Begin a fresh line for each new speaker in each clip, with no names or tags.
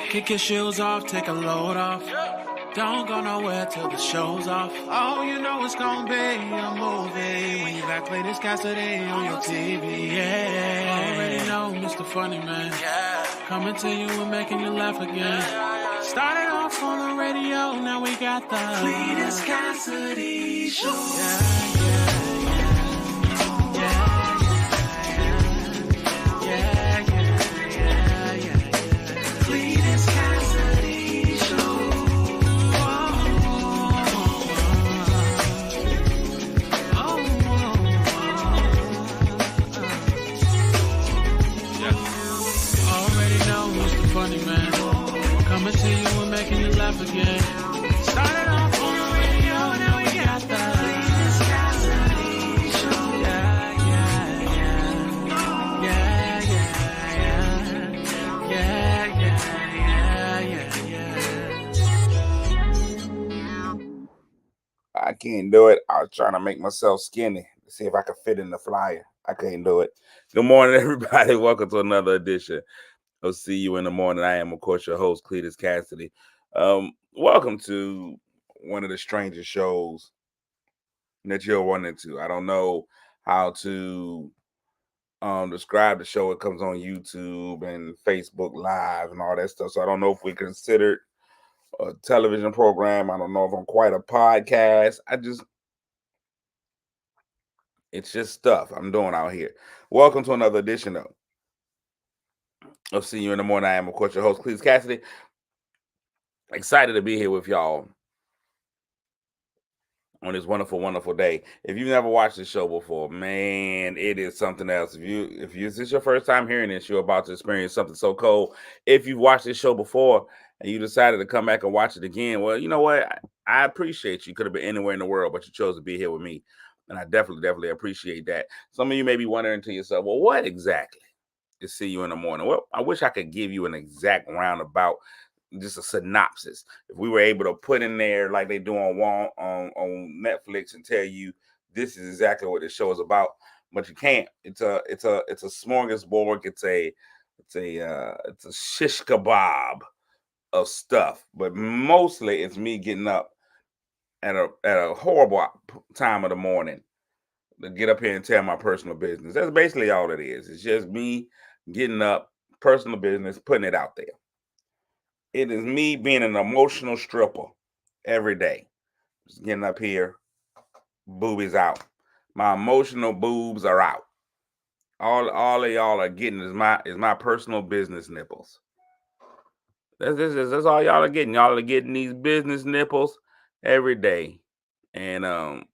Kick your shoes off, take a load off. Don't go nowhere till the show's off. Oh, you know it's gonna be a movie when you got Cletus Cassidy on your TV. Yeah, already know Mr. Funny Man. Coming to you and making you laugh again. Started off on the radio, now we got the Cletus Cassidy Show. Again. Started off on the radio, now we got the Cletus Cassidy Show.
I can't do it. I was trying to make myself skinny to see if I could fit in the flyer. I couldn't do it. Good morning, everybody. Welcome to another edition of See You in the Morning. I am, of course, your host, Cletus Cassidy. Welcome to one of the strangest shows that you'll run into. I don't know how to describe the show. It comes on YouTube and Facebook Live and all that stuff. So I don't know if we consider it a television program. I don't know if I'm quite a podcast. It's just stuff I'm doing out here. Welcome to another edition of See You in the Morning. I am, of course, your host, Cletus Cassidy. Excited to be here with y'all on this wonderful, wonderful day. If you've never watched this show before, man, it is something else. If this is your first time hearing this, you're about to experience something so cool. If you've watched this show before and you decided to come back and watch it again, well, you know what? I appreciate you. You could have been anywhere in the world, but you chose to be here with me. And I definitely appreciate that. Some of you may be wondering to yourself, well, what exactly is See You in the Morning? Well, I wish I could give you an exact roundabout, just a synopsis. If we were able to put in there like they do on Netflix and tell you this is exactly what the show is about, but you can't. It's a smorgasbord. It's a shish kebab of stuff, but mostly it's me getting up at a horrible time of the morning to get up here and tell my personal business. That's basically all it is. It's just me getting up, personal business, putting it out there. It is me being an emotional stripper every day. Just getting up here, boobies out. My emotional boobs are out. All of y'all are getting is my personal business nipples. That's all y'all are getting. Y'all are getting these business nipples every day. And I'm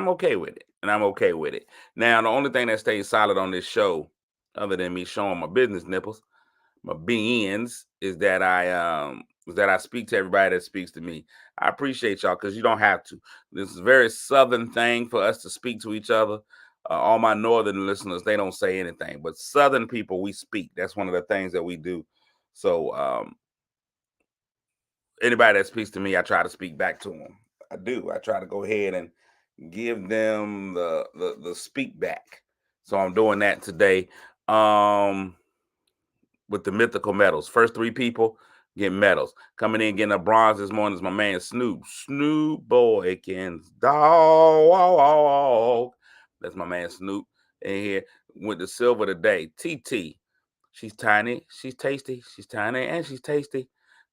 okay with it. Now, the only thing that stays solid on this show, other than me showing my business nipples, my beings, is that I speak to everybody that speaks to me. I appreciate y'all because you don't have to. This is a very Southern thing for us to speak to each other. All my Northern listeners, they don't say anything, but Southern people, we speak. That's one of the things that we do. So anybody that speaks to me, I try to speak back to them. I do. I try to go ahead and give them the speak back. So I'm doing that today. With the mythical medals. First three people get medals. Coming in getting a bronze this morning is my man Snoop. Snoop Boykins dog. That's my man Snoop in here. With the silver today. TT. She's tiny. She's tasty. She's tiny and she's tasty.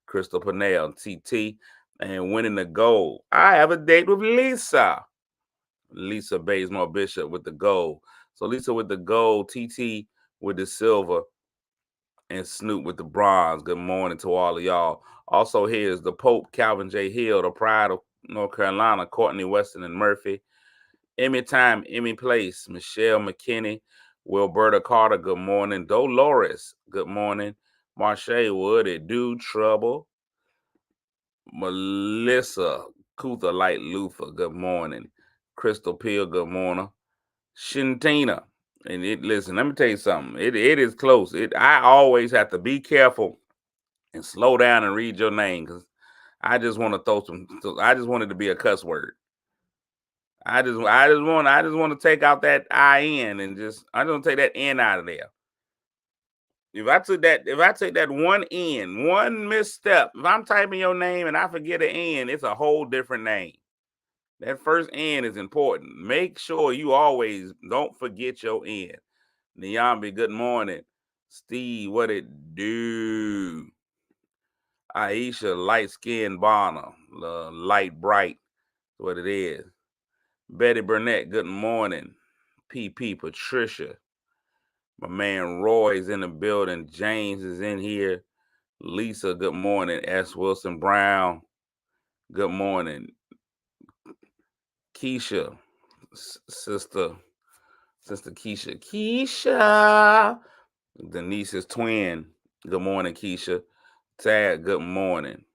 Crystal Purnell, TT. And winning the gold. I have a date with Lisa. Lisa Bazemore Bishop with the gold. So Lisa with the gold. TT with the silver. And Snoop with the bronze. Good morning to all of y'all. Also, here's the Pope, Calvin J. Hill, the Pride of North Carolina, Courtney Weston and Murphy. Emmy Time, Emmy Place, Michelle McKinney, Wilberta Carter, good morning. Dolores, good morning. Marsha Wood, it do trouble. Melissa Kuther Light Luther, good morning. Crystal Peel, good morning. Shintina. And listen, let me tell you something. It is close. I always have to be careful and slow down and read your name because I just want to throw some. I just want it to be a cuss word. I just want to take out that IN and I don't take that N out of there. If I take that one N, one misstep, if I'm typing your name and I forget an N, it's a whole different name. That first N is important. Make sure you always don't forget your N. Nyambi, good morning. Steve, what it do? Aisha, light skinned Bonner, light bright, what it is. Betty Burnett, good morning. PP, Patricia. My man Roy's in the building. James is in here. Lisa, good morning. S. Wilson Brown, good morning. Keisha, sister Keisha. Denise's twin, good morning, Keisha. Tad, good morning.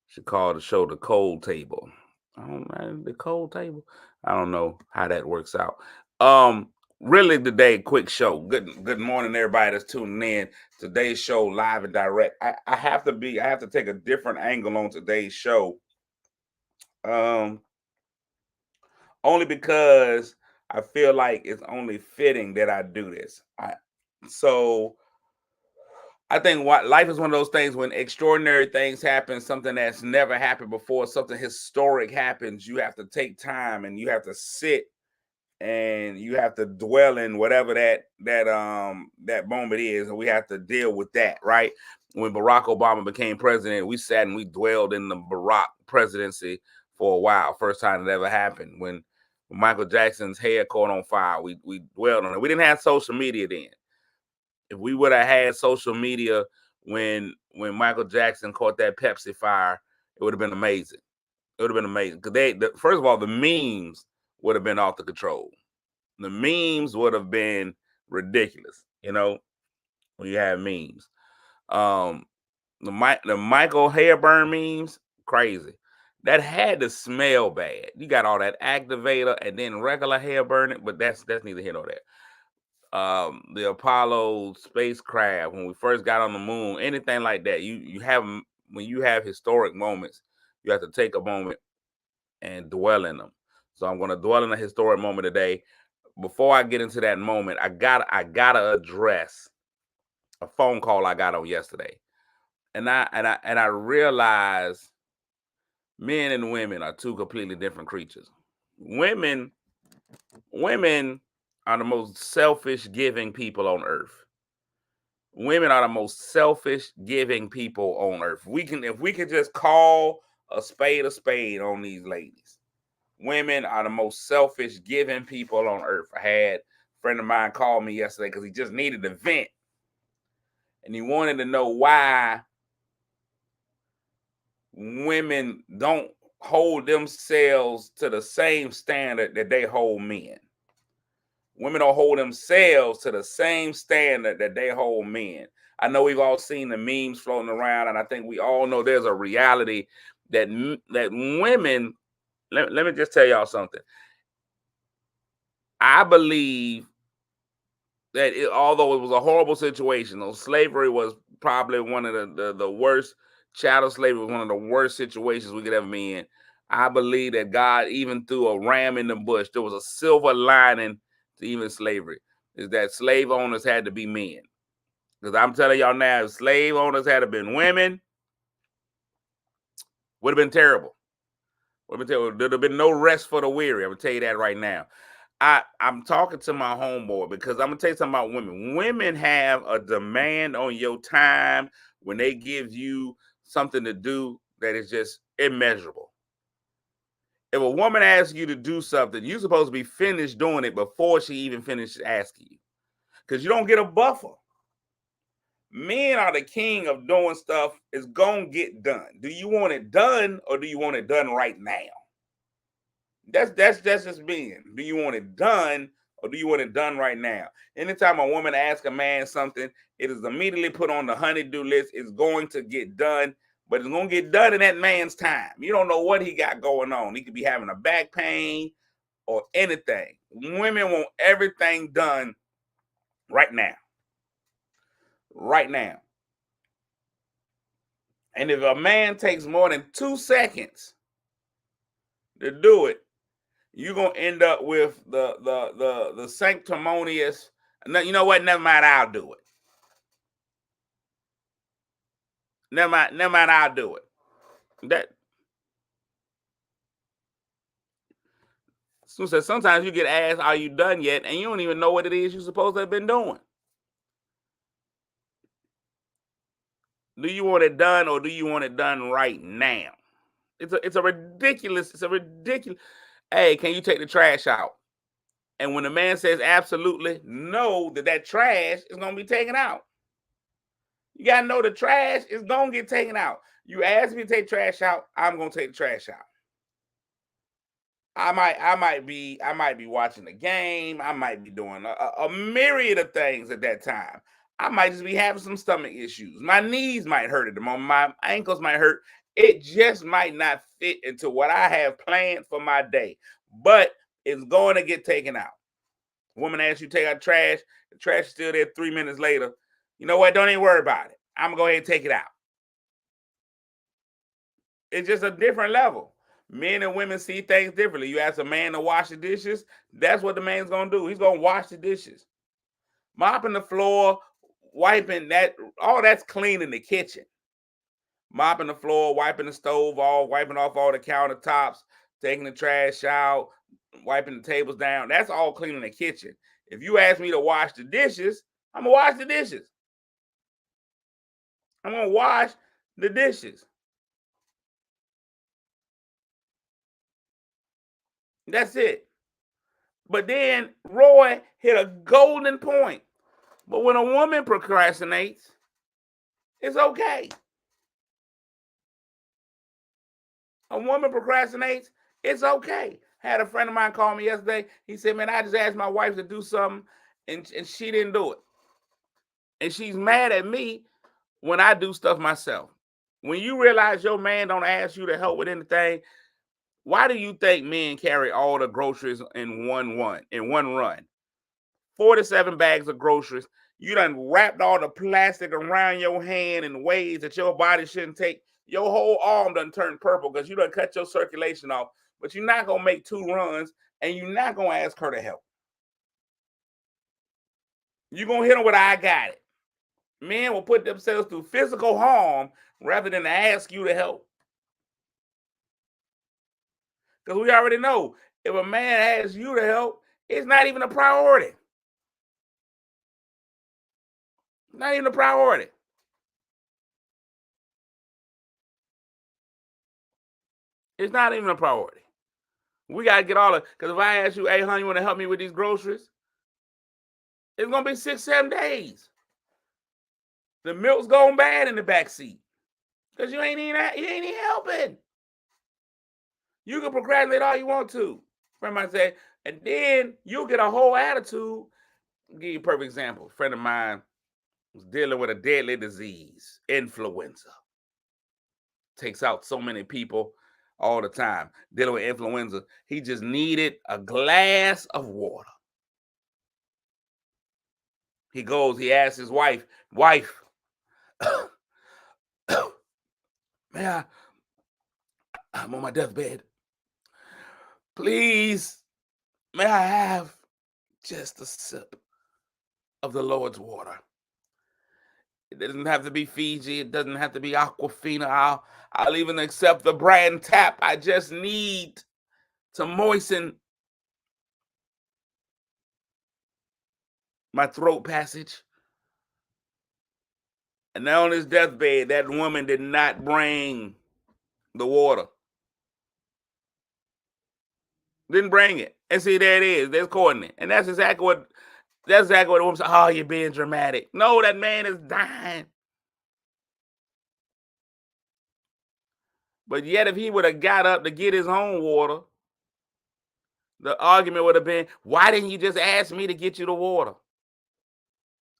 She called the show the cold table. I don't know the cold table. I don't know how that works out. Really today, quick show. Good morning, everybody that's tuning in. Today's show live and direct. I have to take a different angle on today's show. Only because I feel like it's only fitting that I do this. I think life is one of those things when extraordinary things happen, something that's never happened before, something historic happens, you have to take time and you have to sit and you have to dwell in whatever that moment is, and we have to deal with that, right? When Barack Obama became president, we sat and we dwelled in the Barack presidency for a while. First time it ever happened. When Michael Jackson's hair caught on fire, we dwelled on it. We didn't have social media then. If we would have had social media when Michael Jackson caught that Pepsi fire, it would have been amazing. It would have been amazing because first of all, the memes would have been off the control. The memes would have been ridiculous, when you have memes. The Michael Hairburn memes, crazy. That had to smell bad. You got all that activator and then regular hair burning, but that's neither here nor there. The Apollo spacecraft, when we first got on the moon, anything like that, you have, when you have historic moments, you have to take a moment and dwell in them. So I'm going to dwell in a historic moment today. Before I get into that moment, I gotta address a phone call I got on yesterday, and I realized men and women are two completely different creatures. Women are the most selfish giving people on earth. Women are the most selfish giving people on earth. If we can just call a spade on these ladies. Women are the most selfish giving people on earth. I had a friend of mine call me yesterday because he just needed a vent. And he wanted to know why women don't hold themselves to the same standard that they hold men. Women don't hold themselves to the same standard that they hold men. I know we've all seen the memes floating around, and I think we all know there's a reality that women, let me just tell y'all something. I believe that although it was a horrible situation, slavery was probably one of the worst, chattel slavery was one of the worst situations we could ever be in. I believe that God even threw a ram in the bush. There was a silver lining to even slavery, is that slave owners had to be men. Because I'm telling y'all now, if slave owners had been women, would have been terrible. There'd have been no rest for the weary. I'm going to tell you that right now. I'm talking to my homeboy because I'm going to tell you something about women. Women have a demand on your time when they give you something to do that is just immeasurable. If a woman asks you to do something, you're supposed to be finished doing it before she even finishes asking you, because you don't get a buffer. Men are the king of doing stuff. It's going to get done. Do you want it done or do you want it done right now? That's just being. Do you want it done or do you want it done right now? Anytime a woman asks a man something, it is immediately put on the honey-do list. It's going to get done, but it's going to get done in that man's time. You don't know what he got going on. He could be having a back pain or anything. Women want everything done right now. Right now. And if a man takes more than 2 seconds to do it, you're gonna end up with the sanctimonious. You know what? Never mind. I'll do it. Never mind, I'll do it. So sometimes you get asked, are you done yet? And you don't even know what it is you're supposed to have been doing. Do you want it done or do you want it done right now? It's a ridiculous. Hey, can you take the trash out? And when the man says absolutely no, that trash is going to be taken out. You got to know the trash is going to get taken out. You ask me to take trash out, I'm going to take the trash out. I might be watching the game. I might be doing a myriad of things at that time. I might just be having some stomach issues. My knees might hurt at the moment. My ankles might hurt. It just might not fit into what I have planned for my day. But it's going to get taken out. Woman asks you to take out trash. The trash is still there 3 minutes later. You know what? Don't even worry about it. I'm going to go ahead and take it out. It's just a different level. Men and women see things differently. You ask a man to wash the dishes, that's what the man's going to do. He's going to wash the dishes. Mopping the floor, wiping that, all that's clean in the kitchen. Mopping the floor, wiping the stove off, wiping off all the countertops, taking the trash out, wiping the tables down. That's all clean in the kitchen. If you ask me to wash the dishes, I'm going to wash the dishes. I'm going to wash the dishes. That's it. But then Roy hit a golden point. But when a woman procrastinates, it's okay. A woman procrastinates, it's okay. Had a friend of mine call me yesterday. He said, man, I just asked my wife to do something and she didn't do it. And she's mad at me when I do stuff myself. When you realize your man don't ask you to help with anything, why do you think men carry all the groceries in one run? 47 bags of groceries. You done wrapped all the plastic around your hand in ways that your body shouldn't take. Your whole arm done turned purple because you done cut your circulation off. But you're not going to make 2 runs and you're not going to ask her to help. You're going to hit them with, I got it. Men will put themselves through physical harm rather than ask you to help. Because we already know if a man asks you to help, it's not even a priority. Not even a priority. It's not even a priority. We got to get all of it. Because if I ask you, hey, honey, you want to help me with these groceries? It's going to be 6-7 days. The milk's going bad in the back seat. Because you ain't even helping. You can procrastinate all you want to. Friend might say, and then you'll get a whole attitude. I'll give you a perfect example. A friend of mine was dealing with a deadly disease, influenza. Takes out so many people all the time. Dealing with influenza. He just needed a glass of water. He asks his wife, man, I'm on my deathbed. Please, may I have just a sip of the Lord's water? It doesn't have to be Fiji. It doesn't have to be Aquafina. I'll even accept the brand tap. I just need to moisten my throat passage. And now on his deathbed, that woman did not bring the water. Didn't bring it. And see, there it is. There's Courtney. And that's exactly what the woman said. Oh, you're being dramatic. No, that man is dying. But yet, if he would have got up to get his own water, the argument would have been, why didn't you just ask me to get you the water?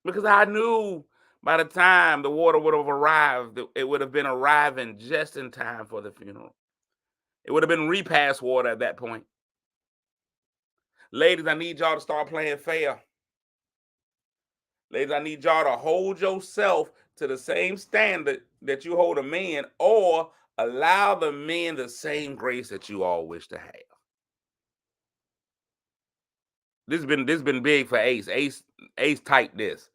Because I knew by the time the water would have arrived, it would have been arriving just in time for the funeral. It would have been repast water at that point. Ladies, I need y'all to start playing fair. Ladies, I need y'all to hold yourself to the same standard that you hold a man, or allow the men the same grace that you all wish to have. This has been big for Ace. Ace typed this.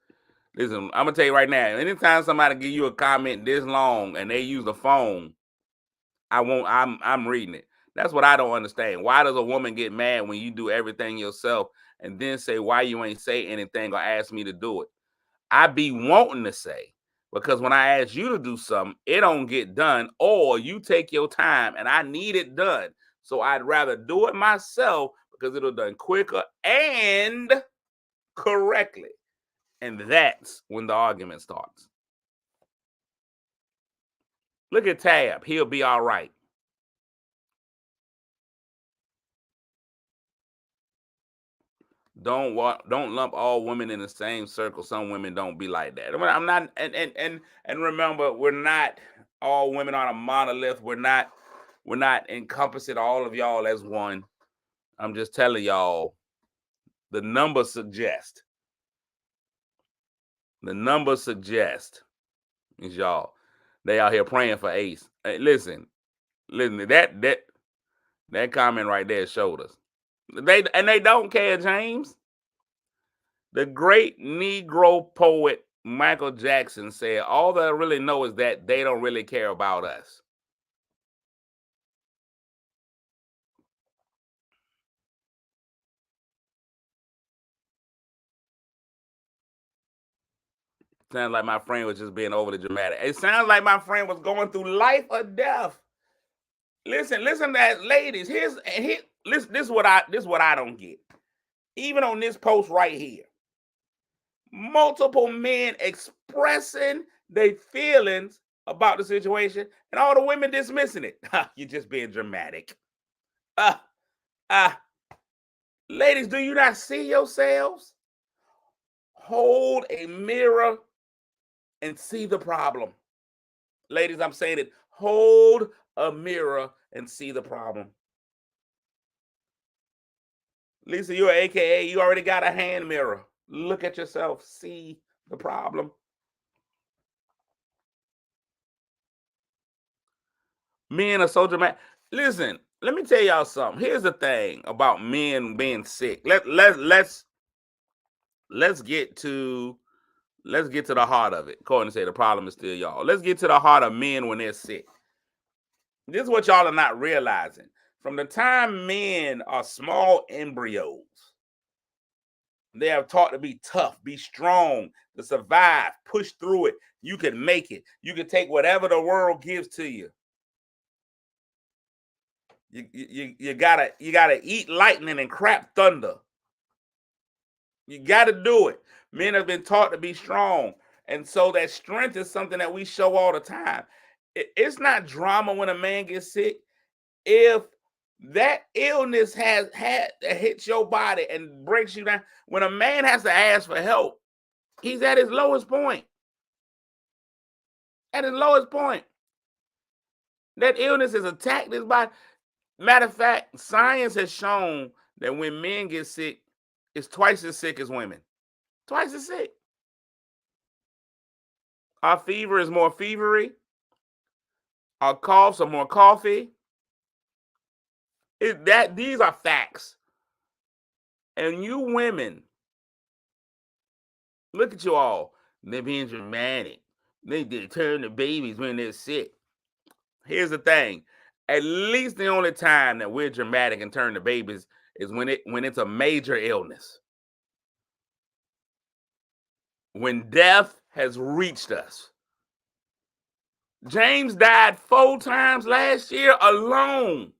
Listen, I'm gonna tell you right now. Anytime somebody give you a comment this long and they use the phone, I'm reading it. That's what I don't understand. Why does a woman get mad when you do everything yourself and then say why you ain't say anything or ask me to do it? I be wanting to say, because when I ask you to do something, it don't get done, or you take your time and I need it done. So I'd rather do it myself because it'll done quicker and correctly. And that's when the argument starts. Look at Tab. He'll be all right. Don't lump all women in the same circle. Some women don't be like that. I'm not, and remember, we're not all women on a monolith. We're not encompassing all of y'all as one. I'm just telling y'all, the numbers suggest is y'all, they out here praying for Ace. Hey, listen, that comment right there showed us. They don't care, James. The great Negro poet Michael Jackson said, all that I really know is that they don't really care about us. Sounds like my friend was just being overly dramatic. It sounds like my friend was going through life or death. Listen to that, ladies. This is what I don't get. Even on this post right here, multiple men expressing their feelings about the situation, and all the women dismissing it. You're just being dramatic. Ladies, do you not see yourselves? Hold a mirror and see the problem. Ladies, I'm saying it. Hold a mirror and see the problem. Lisa, you're AKA, you already got a hand mirror. Look at yourself. See the problem. Men are so dramatic. Listen, let me tell y'all something. Here's the thing about men being sick. Let's get to the heart of it. According to say the problem is still y'all. Let's get to the heart of men when they're sick. This is what y'all are not realizing. From the time men are small embryos, they are taught to be tough, be strong, to survive, push through it. You can make it. You can take whatever the world gives to you. You gotta eat lightning and crap thunder. You gotta do it. Men have been taught to be strong, and so that strength is something that we show all the time. It's not drama when a man gets sick. If that illness hits your body and breaks you down, when a man has to ask for help, he's at his lowest point. At his lowest point. That illness has attacked his body. Matter of fact, science has shown that when men get sick, it's twice as sick as women. Twice as sick. Our fever is more fevery. Our coughs are more coughy. These are facts. And you women, look at you all. They're being dramatic. They turn the babies when they're sick. Here's the thing. At least the only time that we're dramatic and turn the babies is when it's a major illness. When death has reached us. James died 4 times last year alone.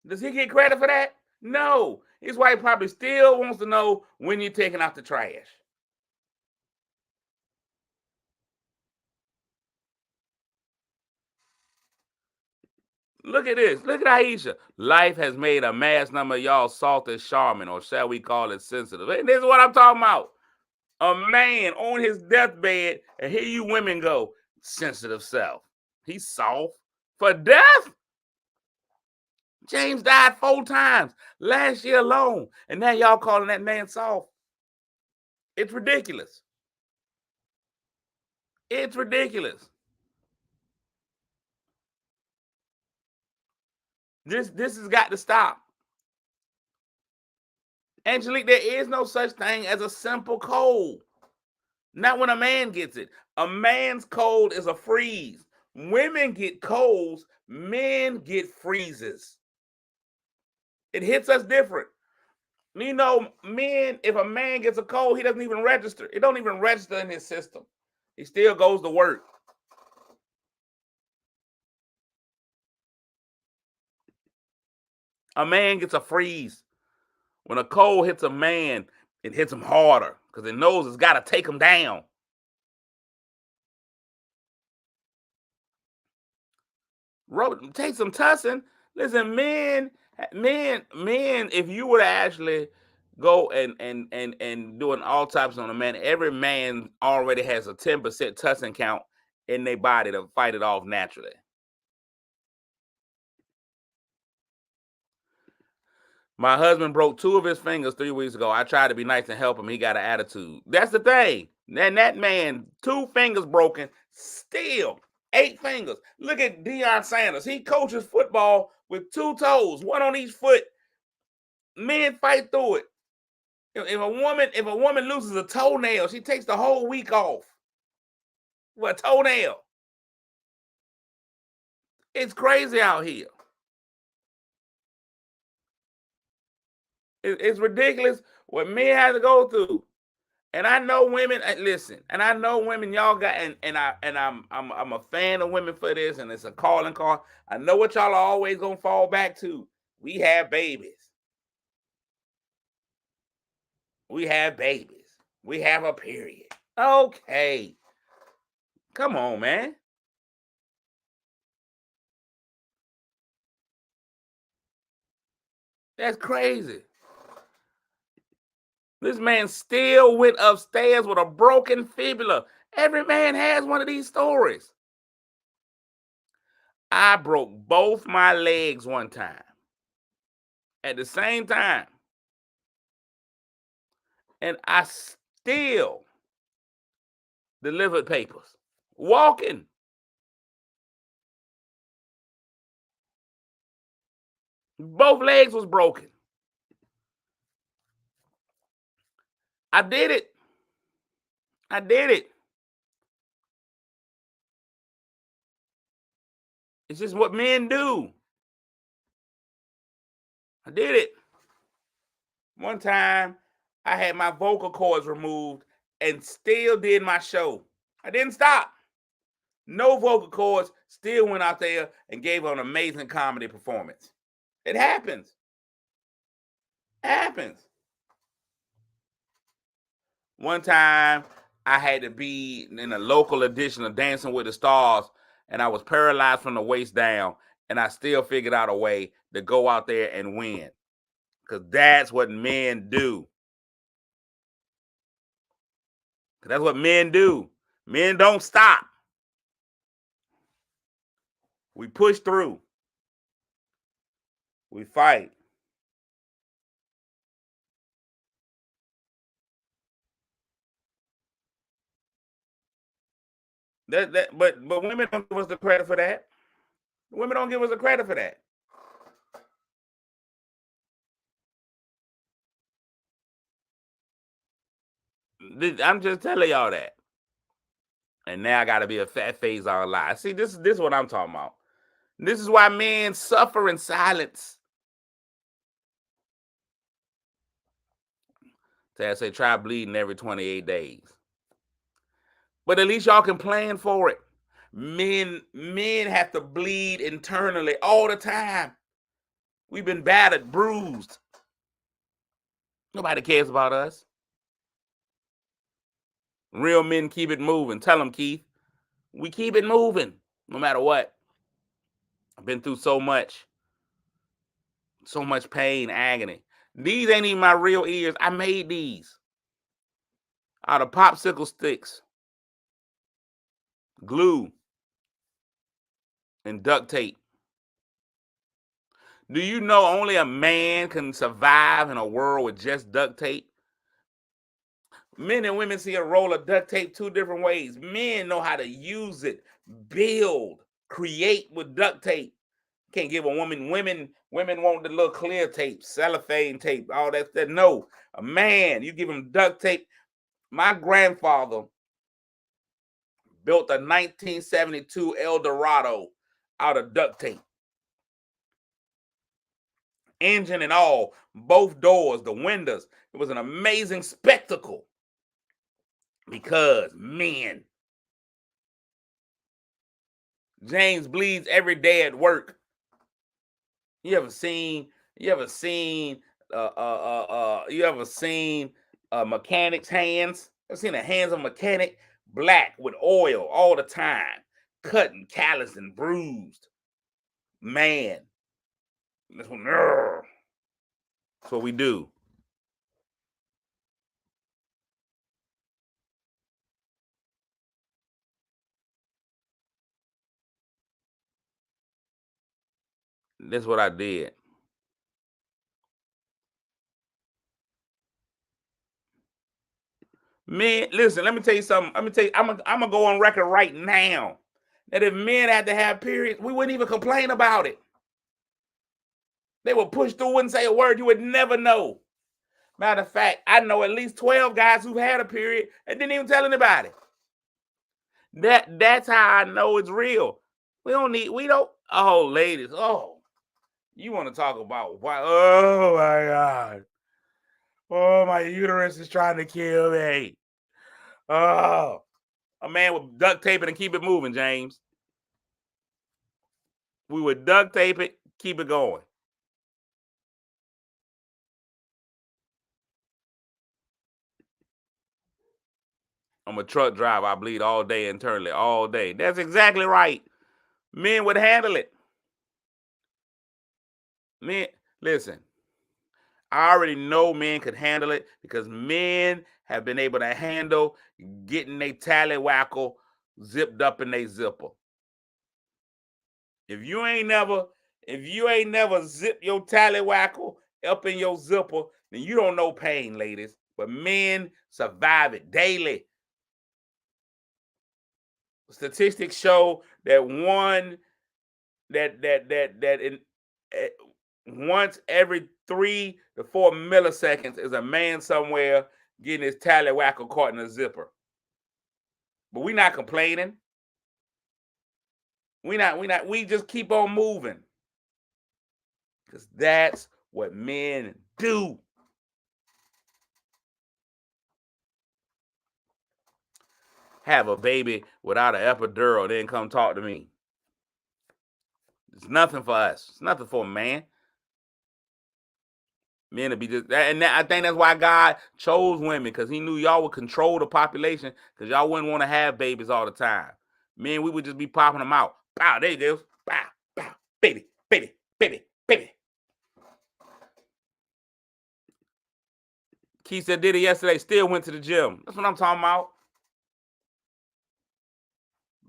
Does he get credit for that? No. His wife probably still wants to know when you're taking out the trash. Look at this. Look at Aisha. Life has made a mass number of y'all soft as Charmin, or shall we call it sensitive. And this is what I'm talking about. A man on his deathbed, and here you women go, sensitive self. He's soft for death. James died 4 times last year alone, and now y'all calling that man soft. It's ridiculous. It's ridiculous. This has got to stop. Angelique, there is no such thing as a simple cold. Not when a man gets it. A man's cold is a freeze. Women get colds, men get freezes. It hits us different. You know, men, if a man gets a cold, he doesn't even register. It don't even register in his system. He still goes to work. A man gets a freeze. When a cold hits a man, it hits him harder because it knows it's got to take him down. Take some tussin. Listen, men. If you were to actually go and do an autopsy on a man, every man already has a 10% tussin count in their body to fight it off naturally. My husband broke 2 of his fingers 3 weeks ago. I tried to be nice and help him. He got an attitude. That's the thing. And that man, 2 fingers broken, still 8 fingers. Look at Deion Sanders. He coaches football with 2 toes, 1 on each foot. Men fight through it. If a woman loses a toenail, she takes the whole week off. What, toenail? It's crazy out here. It's ridiculous what men have to go through. And I know women, listen, and I know women, y'all got, and I'm a fan of women for this, and it's a calling card. I know what y'all are always gonna fall back to. We have babies. We have babies. We have a period. Okay. Come on, man. That's crazy. This man still went upstairs with a broken fibula. Every man has one of these stories. I broke both my legs one time at the same time. And I still delivered papers. Walking. Both legs was broken. I did it. I did it. It's just what men do. I did it. One time, I had my vocal cords removed and still did my show. I didn't stop. No vocal cords, still went out there and gave an amazing comedy performance. It happens. It happens. One time, I had to be in a local edition of Dancing with the Stars, and I was paralyzed from the waist down, and I still figured out a way to go out there and win. Because that's what men do. That's what men do. Men don't stop. We push through. We fight. But women don't give us the credit for that. Women don't give us the credit for that. I'm just telling y'all that. And now I got to be a fat face on live. See, this is what I'm talking about. This is why men suffer in silence. So I say try bleeding every 28 days. But at least y'all can plan for it. Men have to bleed internally all the time. We've been battered, bruised. Nobody cares about us. Real men keep it moving. Tell them, Keith. We keep it moving no matter what. I've been through so much pain, agony. These ain't even my real ears. I made these out of popsicle sticks, glue, and duct tape. Do you know only a man can survive in a world with just duct tape? Men and women see a roll of duct tape 2 different ways. Men know how to use it, build, create with duct tape. Can't give a woman. Women want the little clear tape, cellophane tape, all that stuff. No, a man, you give him duct tape. My grandfather built a 1972 Eldorado out of duct tape. Engine and all, both doors, the windows. It was an amazing spectacle because men. James bleeds every day at work. You ever seen mechanics' hands? Ever seen the hands of a mechanic? Black with oil all the time, cutting, calloused, and bruised. Man, that's what we do. That's what I did. Men, listen, let me tell you something. I'm gonna go on record right now that if men had to have periods, we wouldn't even complain about it. They would push through and say a word. You would never know. Matter of fact, I know at least 12 guys who've had a period and didn't even tell anybody. That's how I know it's real. Oh, ladies, you want to talk about why? Oh my God. Oh, my uterus is trying to kill me. Oh, a man would duct tape it and keep it moving, James. We would duct tape it, keep it going. I'm a truck driver. I bleed all day internally, all day. That's exactly right. Men would handle it. Men, listen, I already know men could handle it because men have been able to handle getting their tallywhackle zipped up in their zipper. If you ain't never zip your tallywhackle up in your zipper, then you don't know pain, ladies. But men survive it daily. Statistics show that once every 3 to 4 milliseconds is a man somewhere getting his tallywhackle caught in a zipper. But we're not complaining. We just keep on moving. Because that's what men do. Have a baby without an epidural, then come talk to me. It's nothing for us. It's nothing for a man. Men to be just, and I think that's why God chose women, because he knew y'all would control the population, because y'all wouldn't want to have babies all the time. Men, we would just be popping them out. Bow, there you go. Bow, bow, baby, baby, baby, baby. Keith said did it yesterday, still went to the gym. That's what I'm talking about.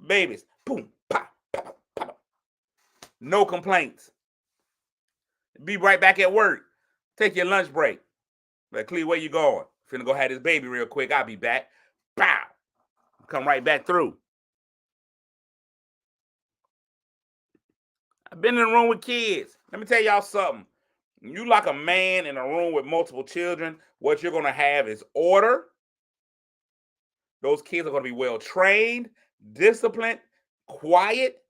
Babies, boom, pop, pop, pop. No complaints. Be right back at work. Take your lunch break. Like, Clee, where you going? Finna go have this baby real quick. I'll be back. Bow. Come right back through. I've been in a room with kids. Let me tell y'all something. When you lock a man in a room with multiple children, what you're going to have is order. Those kids are going to be well trained, disciplined, quiet.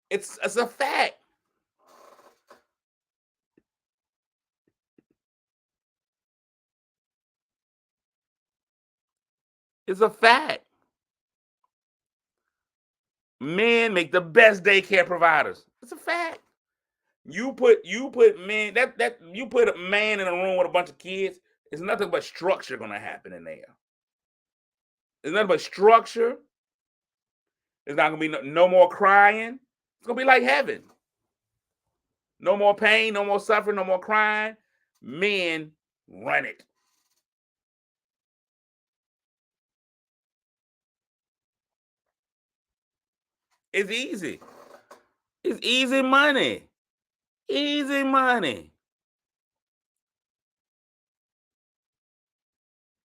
It's a fact. It's a fact. Men make the best daycare providers. It's a fact. You put men you put a man in a room with a bunch of kids. It's nothing but structure gonna happen in there. It's nothing but structure. There's not gonna be no more crying. It's gonna be like heaven. No more pain, no more suffering, no more crying. Men run it. It's easy. It's easy money. Easy money.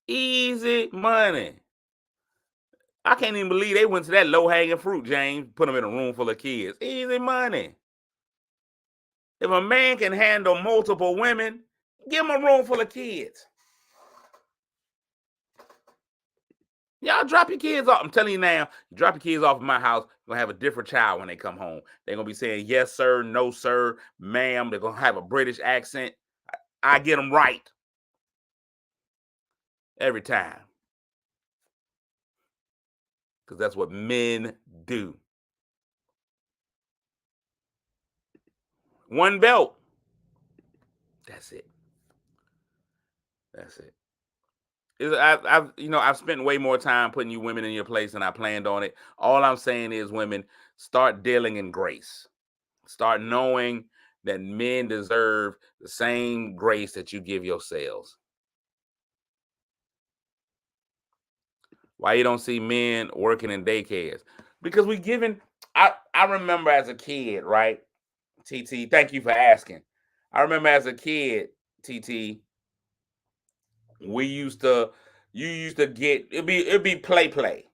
Easy money. I can't even believe they went to that low-hanging fruit, James. Put them in a room full of kids. Easy money. If a man can handle multiple women, give him a room full of kids. Y'all drop your kids off. I'm telling you now, you drop your kids off at my house, you're going to have a different child when they come home. They're going to be saying, yes, sir, no, sir, ma'am. They're going to have a British accent. I get them right. Every time. Because that's what men do. One belt. That's it. That's it. I've spent way more time putting you women in your place than I planned on it. All I'm saying is, women, start dealing in grace. Start knowing that men deserve the same grace that you give yourselves. Why you don't see men working in daycares? Because I remember as a kid, right? TT, thank you for asking. I remember as a kid, TT, you used to get it'd be play.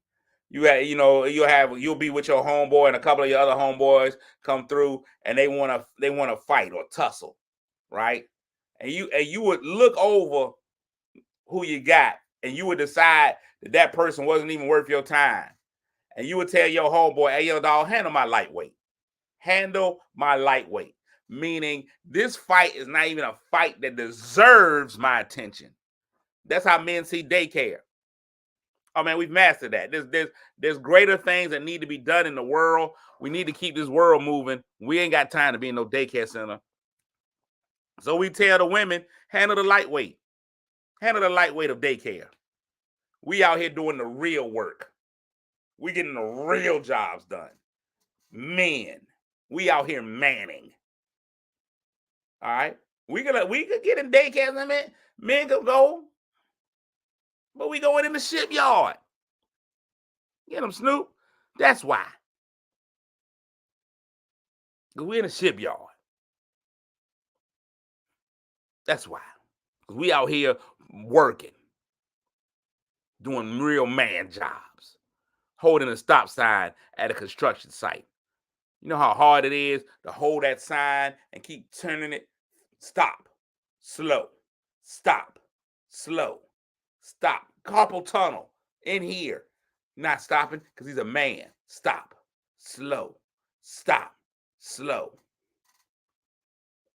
You'll be with your homeboy and a couple of your other homeboys come through and they wanna fight or tussle, right? And you would look over who you got and you would decide that person wasn't even worth your time. And you would tell your homeboy, hey, yo, dog, handle my lightweight. Handle my lightweight. Meaning this fight is not even a fight that deserves my attention. That's how men see daycare. Oh man, we've mastered that. There's greater things that need to be done in the world. We need to keep this world moving. We ain't got time to be in no daycare center. So we tell the women, handle the lightweight. Handle the lightweight of daycare. We out here doing the real work. We getting the real jobs done. Men, we out here manning. All right, we could get in daycare. Men could go, but we going in the shipyard. Get them, Snoop. That's why. We in the shipyard. That's why. We out here working, doing real man jobs, holding a stop sign at a construction site. You know how hard it is to hold that sign and keep turning it. Stop, slow, stop, slow, stop. Carpal tunnel in here. Not stopping because he's a man. Stop, slow, stop, slow.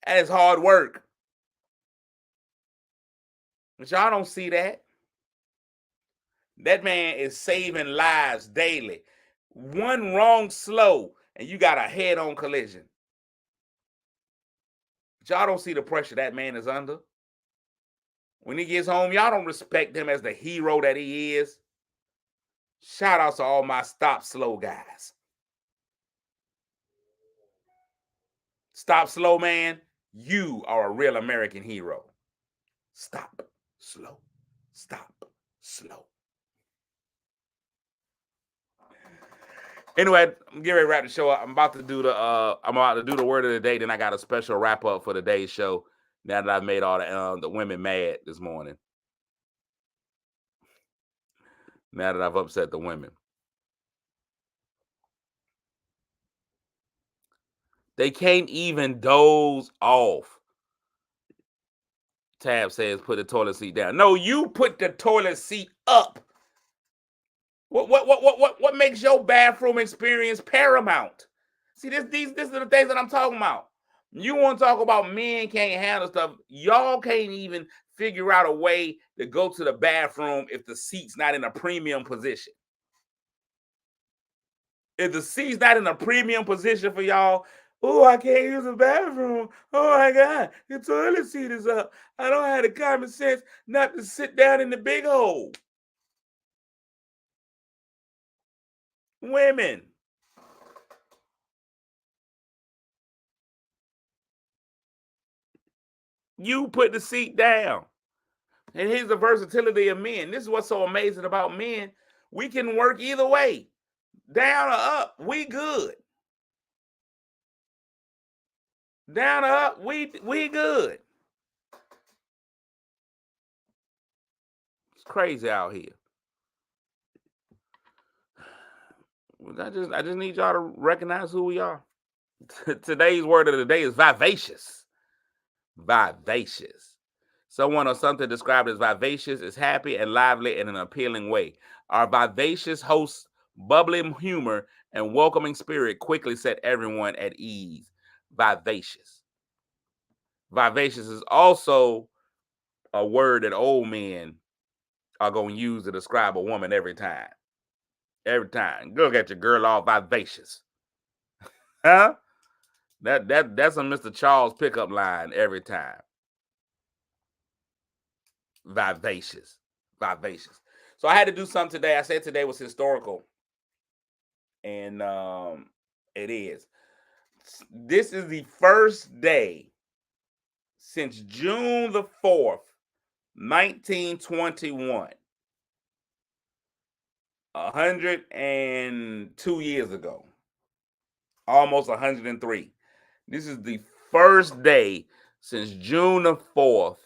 That is hard work. But y'all don't see that. That man is saving lives daily. One wrong slow and you got a head-on collision. But y'all don't see the pressure that man is under. When he gets home, y'all don't respect him as the hero that he is. Shout out to all my stop slow guys. Stop slow, man. You are a real American hero. Stop slow. Stop slow. Anyway, I'm getting ready to wrap the show up. I'm about to do the word of the day. Then I got a special wrap up for today's show. Now that I've made all the women mad this morning. Now that I've upset the women. They can't even doze off. Tab says put the toilet seat down. No, you put the toilet seat up. What makes your bathroom experience paramount? See, these are the things that I'm talking about. You want to talk about men can't handle stuff. Y'all can't even figure out a way to go to the bathroom if the seat's not in a premium position. If the seat's not in a premium position for y'all, oh, I can't use the bathroom. Oh my God, the toilet seat is up. I don't have the common sense not to sit down in the big hole. Women. You put the seat down. And here's the versatility of men. This is what's so amazing about men. We can work either way. Down or up, we good. Down or up, we good. It's crazy out here. I just need y'all to recognize who we are. Today's word of the day is vivacious. Vivacious. Someone or something described as vivacious is happy and lively in an appealing way. Our vivacious host's bubbly humor and welcoming spirit quickly set everyone at ease. Vivacious. Vivacious is also a word that old men are going to use to describe a woman every time. Every time. Look at your girl all vivacious. Huh? That's a Mr. Charles pickup line every time. Vivacious. Vivacious. So I had to do something today. I said today was historical. And it is. This is the first day since June the 4th, 1921. 102 years ago. Almost 103. This is the first day since June the 4th,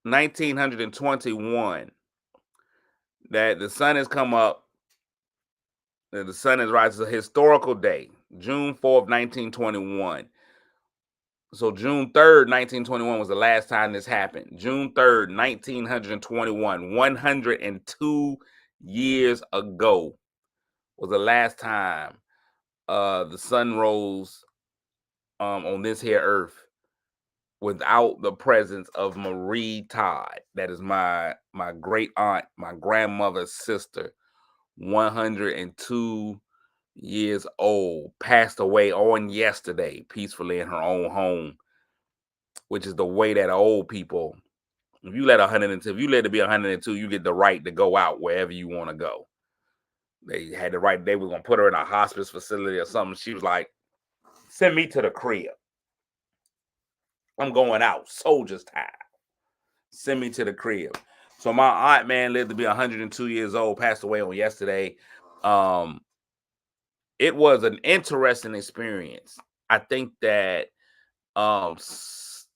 1921, that the sun has come up, that the sun is rising. It's a historical day, June 4th, 1921. So June 3rd, 1921 was the last time this happened. June 3rd, 1921, 102 years ago was the last time the sun rose on this here earth without the presence of Marie Todd. That is my great aunt, my grandmother's sister, 102 years old, passed away on yesterday peacefully in her own home, which is the way that old people, if you let it be 102, you get the right to go out wherever you want to go. They had the right, they were going to put her in a hospice facility or something. She was like, send me to the crib. I'm going out, soldier's time. Send me to the crib. So my aunt, man, lived to be 102 years old, passed away on yesterday. It was an interesting experience. I think that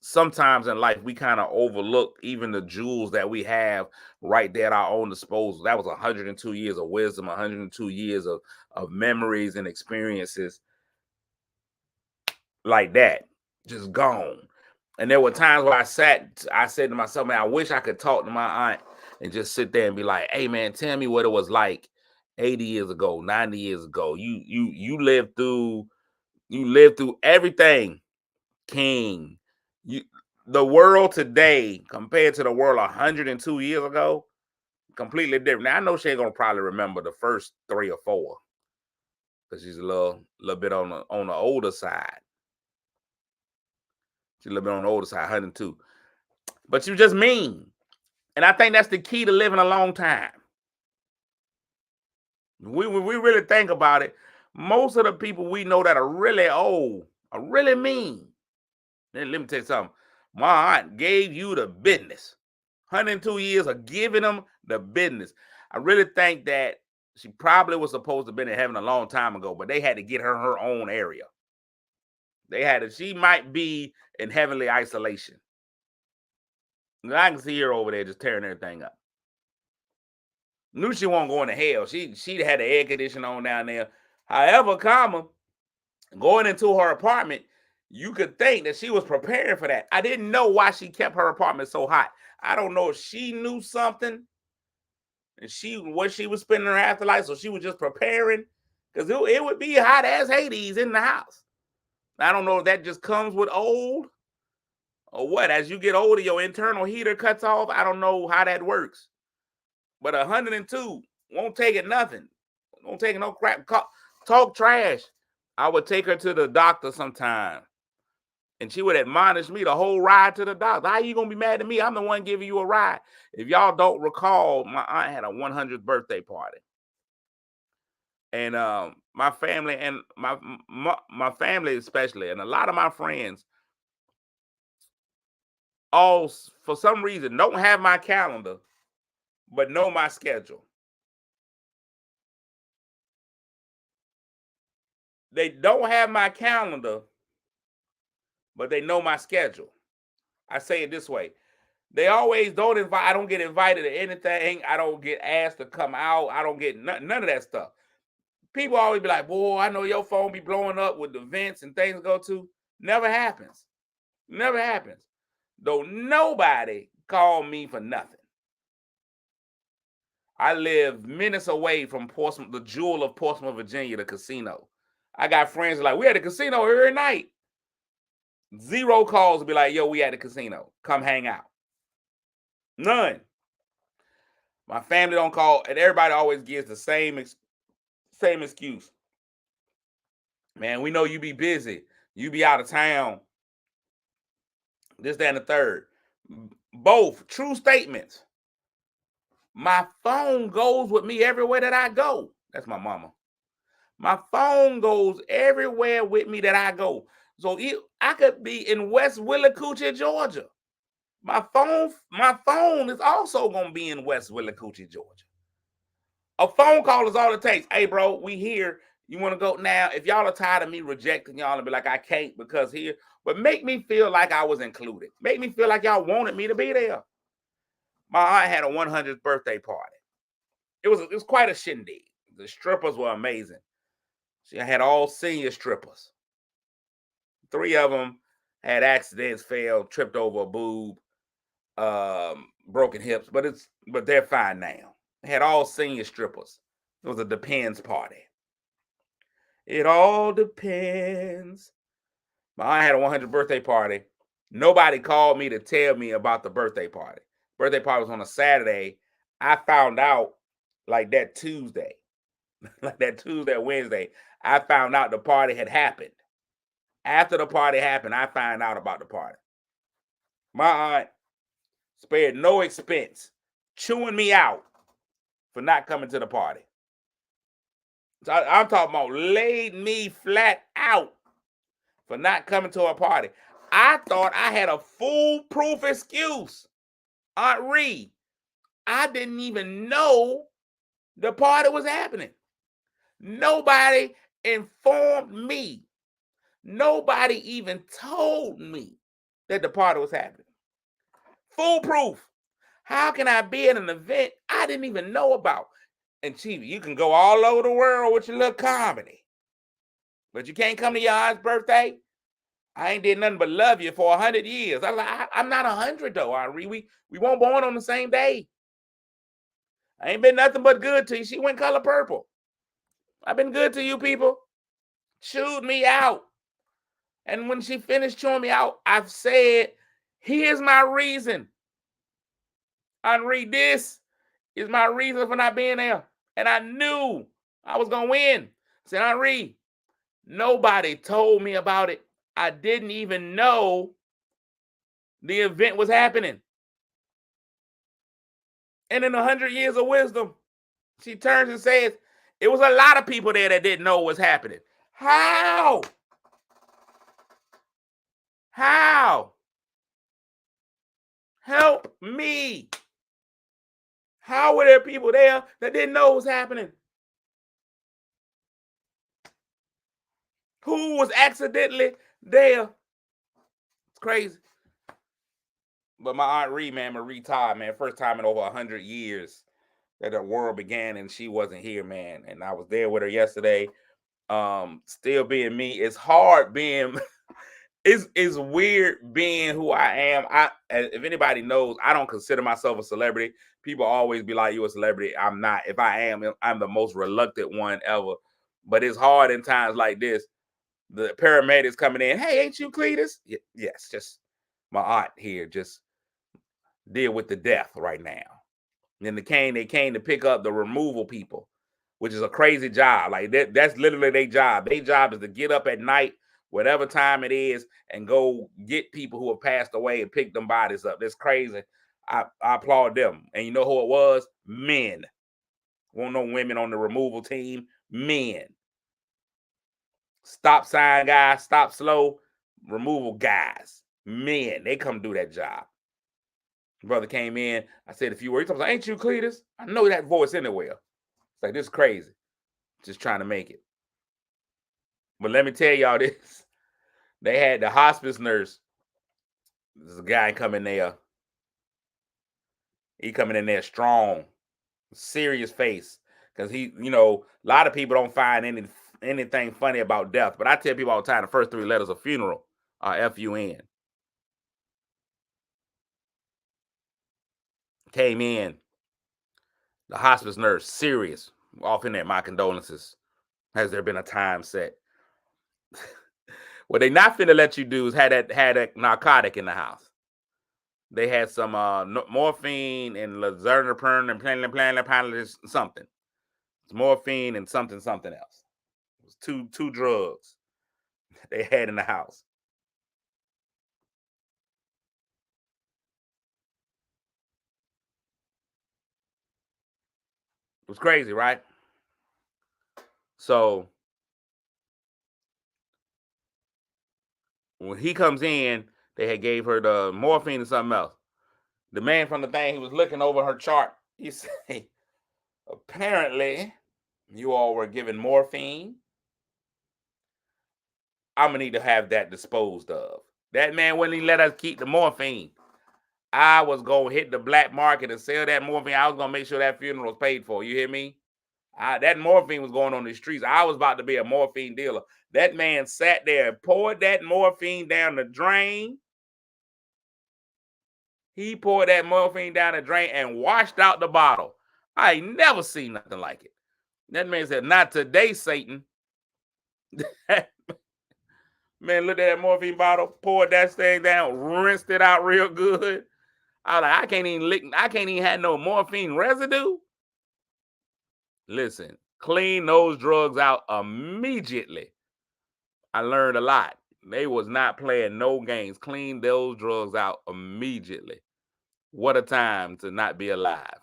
sometimes in life we kind of overlook even the jewels that we have right there at our own disposal. That was 102 years of wisdom, 102 years of memories and experiences like that, just gone. And there were times where I said to myself, man, I wish I could talk to my aunt and just sit there and be like, hey, man, tell me what it was like 80 years ago, 90 years ago. You lived through everything, King. The world today compared to the world 102 years ago, completely different. Now, I know she ain't gonna probably remember the first 3 or 4 because she's a little bit on the older side. She's a little bit on the older side, 102. But you just mean. And I think that's the key to living a long time. We really think about it, most of the people we know that are really old are really mean. Then let me tell you something. My aunt gave you the business. 102 years of giving them the business. I really think that she probably was supposed to have been in heaven a long time ago, but they had to get her own area. She might be in heavenly isolation. And I can see her over there just tearing everything up. Knew she wasn't going to hell. She had the air conditioning on down there. However, going into her apartment, you could think that she was preparing for that. I didn't know why she kept her apartment so hot. I don't know if she knew something and what she was spending her afterlife, so she was just preparing, because it would be hot as Hades in the house. I don't know if that just comes with old or what. As you get older, your internal heater cuts off. I don't know how that works. But 102 won't take it nothing. Won't take it no crap. Talk trash. I would take her to the doctor sometime, and she would admonish me the whole ride to the doctor. How you going to be mad at me? I'm the one giving you a ride. If y'all don't recall, my aunt had a 100th birthday party. And my family and my family especially, and a lot of my friends, all for some reason don't have my calendar, but know my schedule. They don't have my calendar, but they know my schedule. I say it this way. They always don't invite. I don't get invited to anything. I don't get asked to come out. I don't get none of that stuff. People always be like, boy, I know your phone be blowing up with events and things to go to. Never happens. Never happens. Though nobody called me for nothing. I live minutes away from Portsmouth, the jewel of Portsmouth, Virginia, the casino. I got friends like, we at the casino every night. Zero calls to be like, yo, we at the casino. Come hang out. None. My family don't call, and everybody always gives the same excuse. Man, we know you be busy. You be out of town. This, that, and the third. Both true statements. My phone goes with me everywhere that I go. That's my mama. My phone goes everywhere with me that I go. So I could be in West Willacoochee, Georgia. My phone is also going to be in West Willacoochee, Georgia. A phone call is all it takes. Hey, bro, we here. You want to go now? If y'all are tired of me rejecting y'all and be like, I can't because here, but make me feel like I was included. Make me feel like y'all wanted me to be there. My aunt had a 100th birthday party. It was quite a shindig. The strippers were amazing. She had all senior strippers. 3 of them had accidents, failed, tripped over a boob, broken hips, but they're fine now. They had all senior strippers. It was a depends party. It all depends. My aunt had a 100th birthday party. Nobody called me to tell me about the birthday party. Birthday party was on a Saturday. I found out like that Tuesday. Like that Tuesday or Wednesday, I found out the party had happened. After the party happened, I found out about the party. My aunt spared no expense chewing me out for not coming to the party. So I'm talking about laid me flat out for not coming to a party. I thought I had a foolproof excuse. Aunt Reed, I didn't even know the party was happening. Nobody informed me. Nobody even told me that the party was happening. Foolproof. How can I be at an event I didn't even know about? And Chief, you can go all over the world with your little comedy, but you can't come to your aunt's birthday? I ain't did nothing but love you for 100 years. I'm not 100 though, Henri. We weren't born on the same day. I ain't been nothing but good to you. She went color purple. I've been good to you people. Chewed me out. And when she finished chewing me out, I've said, here's my reason. Henri, this is my reason for not being there. And I knew I was going to win. I said, Henri, nobody told me about it. I didn't even know the event was happening. And in 100 years of wisdom, she turns and says, it was a lot of people there that didn't know what was happening. How? How? Help me. How were there people there that didn't know what was happening? Who was accidentally there? It's crazy. But my Aunt Reed, man, Marie Todd, man, first time in over 100 years that the world began and she wasn't here, man. And I was there with her yesterday. Still being me. It's hard being it's weird being who I am. If anybody knows, I don't consider myself a celebrity. People always be like, you a celebrity. I'm not. If I am, I'm the most reluctant one ever. But it's hard in times like this. The paramedics coming in. Hey, ain't you Cletus? Yes, just my aunt here. Just deal with the death right now. And then they came to pick up the removal people, which is a crazy job. Like that's literally their job. Their job is to get up at night, whatever time it is, and go get people who have passed away and pick them bodies up. That's crazy. I applaud them. And you know who it was? Men. Won't no women on the removal team. Men. Stop sign guys, stop slow, removal guys. Men. They come do that job. Brother came in. I said a few words. I was like, ain't you Cletus? I know that voice anywhere. It's like, this is crazy. Just trying to make it. But let me tell y'all this. They had the hospice nurse. There's a guy coming there. He coming in there strong, serious face. Because he, a lot of people don't find anything funny about death. But I tell people all the time, the first 3 letters of funeral are F-U-N. Came in, the hospice nurse, serious, off in there, my condolences. Has there been a time set? What they not finna let you do is had that narcotic in the house. They had some morphine and Lazertinib and something. It's morphine and something else. It was two drugs they had in the house. It was crazy, right? So when he comes in, they had gave her the morphine and something else. The man from the thing, he was looking over her chart. He said, apparently, you all were given morphine. I'm going to need to have that disposed of. That man wouldn't even let us keep the morphine. I was going to hit the black market and sell that morphine. I was going to make sure that funeral was paid for. You hear me? That morphine was going on the streets. I was about to be a morphine dealer. That man sat there and poured that morphine down the drain. He poured that morphine down the drain and washed out the bottle. I ain't never seen nothing like it. That man said, not today, Satan. Man, looked at that morphine bottle, poured that thing down, rinsed it out real good. I was like, I can't even have no morphine residue. Listen, clean those drugs out immediately. I learned a lot. They was not playing no games. Clean those drugs out immediately. What a time to not be alive.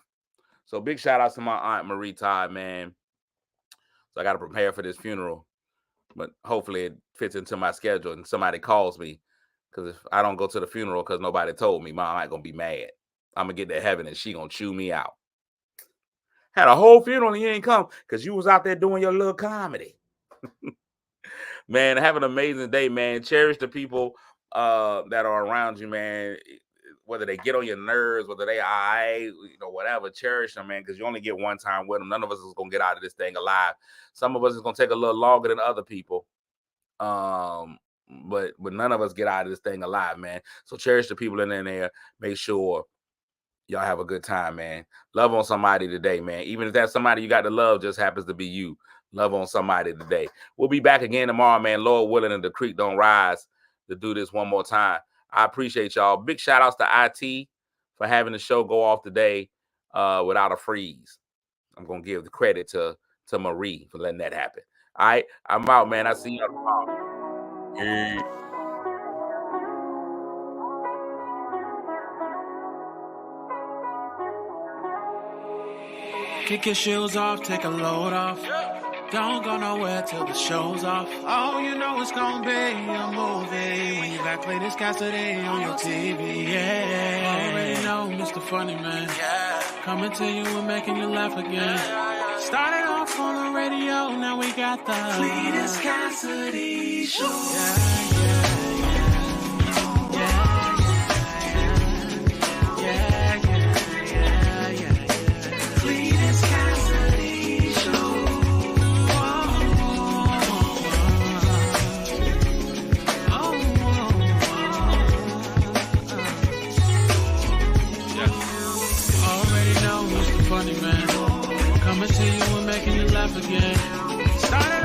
So big shout out to my Aunt Marie Todd, man. So I got to prepare for this funeral. But hopefully it fits into my schedule and somebody calls me. Because if I don't go to the funeral because nobody told me, my aunt going to be mad. I'm going to get to heaven and she going to chew me out. Had a whole funeral and you ain't come because you was out there doing your little comedy. Man, have an amazing day, man. Cherish the people that are around you, man. Whether they get on your nerves, whether they whatever, cherish them, man, because you only get one time with them. None of us is going to get out of this thing alive. Some of us is going to take a little longer than other people. But none of us get out of this thing alive, man. So cherish the people in there. Make sure y'all have a good time, man. Love on somebody today, man. Even if that somebody you got to love just happens to be you. Love on somebody today. We'll be back again tomorrow, man. Lord willing, and the creek don't rise to do this one more time. I appreciate y'all. Big shout outs to IT for having the show go off today without a freeze. I'm going to give the credit to Marie for letting that happen. All right, I'm out, man. I see y'all tomorrow. Yeah.
Kick your shoes off, take a load off. Don't go nowhere till the show's off. Oh, you know it's gonna be a movie when you got Cletus Cassidy on your TV. Yeah, already know Mr. Funny Man. Coming to you and making you laugh again. Started off on the radio, now we got the Cletus Cassidy Show. Funny Man, coming to you and making you laugh again. Started